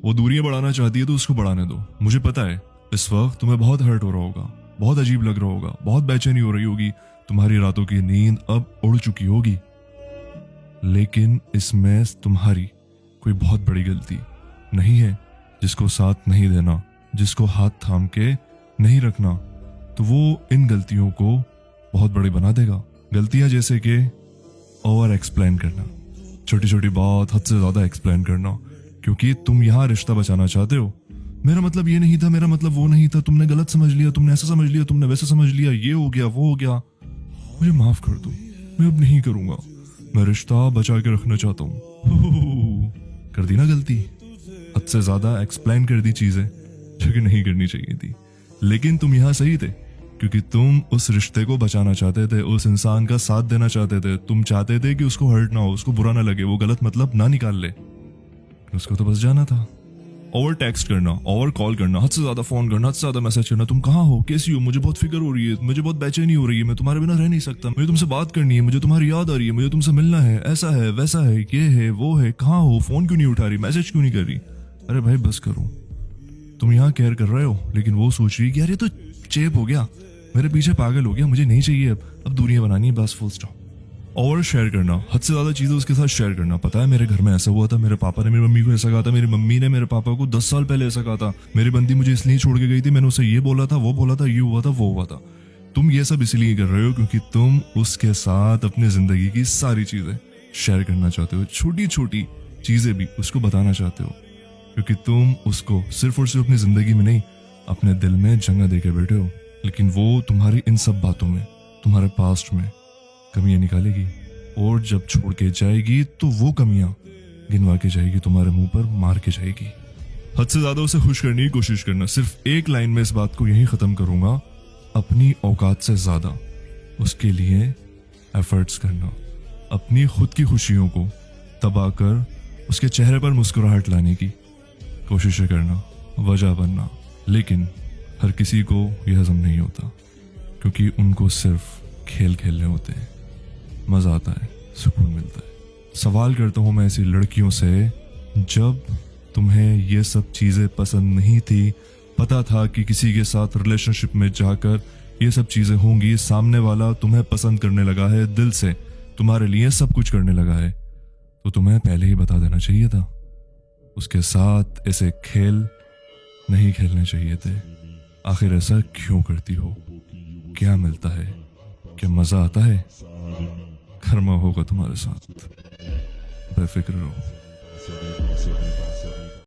वो दूरियां बढ़ाना चाहती है तो उसको बढ़ाने दो। मुझे पता है इस वक्त तुम्हें बहुत हर्ट हो रहा होगा, बहुत अजीब लग रहा होगा, बहुत बेचैनी हो रही होगी, तुम्हारी रातों की नींद अब उड़ चुकी होगी, लेकिन इसमें तुम्हारी कोई बहुत बड़ी गलती नहीं है। जिसको साथ नहीं देना, जिसको हाथ थाम के नहीं रखना, तो वो इन गलतियों को बहुत बड़ी बना देगा। गलतियां जैसे कि ओवर एक्सप्लेन करना, छोटी छोटी बात हद से ज्यादा एक्सप्लेन करना, क्योंकि तुम यहाँ रिश्ता बचाना चाहते हो। मेरा मतलब ये नहीं था, मेरा मतलब वो नहीं था, तुमने गलत समझ लिया, तुमने ऐसा समझ लिया, तुमने वैसा समझ लिया, ये हो गया वो हो गया, मुझे माफ कर दो, मैं अब नहीं करूंगा, मैं रिश्ता बचा के रखना चाहता हूँ। कर दी ना गलती, हद से ज्यादा एक्सप्लेन कर दी चीजें जो कि नहीं करनी चाहिए थी। लेकिन तुम यहाँ सही थे, क्योंकि तुम उस रिश्ते को बचाना चाहते थे, उस इंसान का साथ देना चाहते थे। तुम चाहते थे कि उसको हर्ट ना हो, उसको बुरा ना लगे, वो गलत मतलब ना निकाल ले, उसको तो बस जाना था। ओवर टेक्स्ट करना, ओवर कॉल करना, हद से ज्यादा फोन करना, हद से ज्यादा मैसेज करना, तुम कहाँ हो, कैसी हो, मुझे बहुत फिक्र हो रही है, मुझे बहुत बेचैनी हो रही है, मैं तुम्हारे बिना रह नहीं सकता, मुझे तुमसे बात करनी है, मुझे तुम्हारी याद आ रही है, मुझे तुमसे मिलना है, ऐसा है वैसा है, ये है वो है, कहाँ हो, फोन क्यों नहीं उठा रही, मैसेज क्यों नहीं कर रही। अरे भाई बस करो, तुम यहाँ केयर कर रहे हो, लेकिन वो सोच रही है कि यार ये तो चेप हो गया, मेरे पीछे पागल हो गया, मुझे नहीं चाहिए, अब दूरियां बनानी है, बस फुल स्टॉप। और शेयर करना, हद से ज्यादा चीजें उसके साथ शेयर करना। पता है मेरे घर में ऐसा हुआ था, मेरे पापा ने मेरी मम्मी को ऐसा कहा था, मेरी मम्मी ने मेरे पापा को 10 साल पहले ऐसा कहा था, मेरी बंदी मुझे इसलिए छोड़ के गई थी, मैंने उसे ये बोला था, वो बोला था, ये हुआ था, वो हुआ था। तुम ये सब इसलिए कर रहे हो क्योंकि तुम उसके साथ अपनी जिंदगी की सारी चीजें शेयर करना चाहते हो, छोटी छोटी चीजें भी उसको बताना चाहते हो, क्योंकि तुम उसको सिर्फ और सिर्फ अपनी जिंदगी में नहीं, अपने दिल में जगह देके बैठे हो। लेकिन वो तुम्हारी इन सब बातों में, तुम्हारे पास्ट में कमियां निकालेगी, और जब छोड़ के जाएगी तो वो कमियां गिनवा के जाएगी, तुम्हारे मुंह पर मार के जाएगी। हद से ज्यादा उसे खुश करने की कोशिश करना। सिर्फ एक लाइन में इस बात को यही खत्म करूंगा, अपनी औकात से ज्यादा उसके लिए एफर्ट्स करना, अपनी खुद की खुशियों को दबा कर उसके चेहरे पर मुस्कुराहट लाने की कोशिश करना, वजह बनना। लेकिन हर किसी को यह हजम नहीं होता, क्योंकि उनको सिर्फ खेल खेलने होते हैं, मजा आता है, सुकून मिलता है। सवाल करता हूं मैं ऐसी लड़कियों से, जब तुम्हें ये सब चीजें पसंद नहीं थी, पता था कि किसी के साथ रिलेशनशिप में जाकर ये सब चीजें होंगी, सामने वाला तुम्हें पसंद करने लगा है, दिल से तुम्हारे लिए सब कुछ करने लगा है, तो तुम्हें पहले ही बता देना चाहिए था। उसके साथ ऐसे खेल नहीं खेलने चाहिए थे। आखिर ऐसा क्यों करती हो? क्या मिलता है? क्या मजा आता है? कर्मा होगा तुम्हारे साथ, बेफिक्र रहो।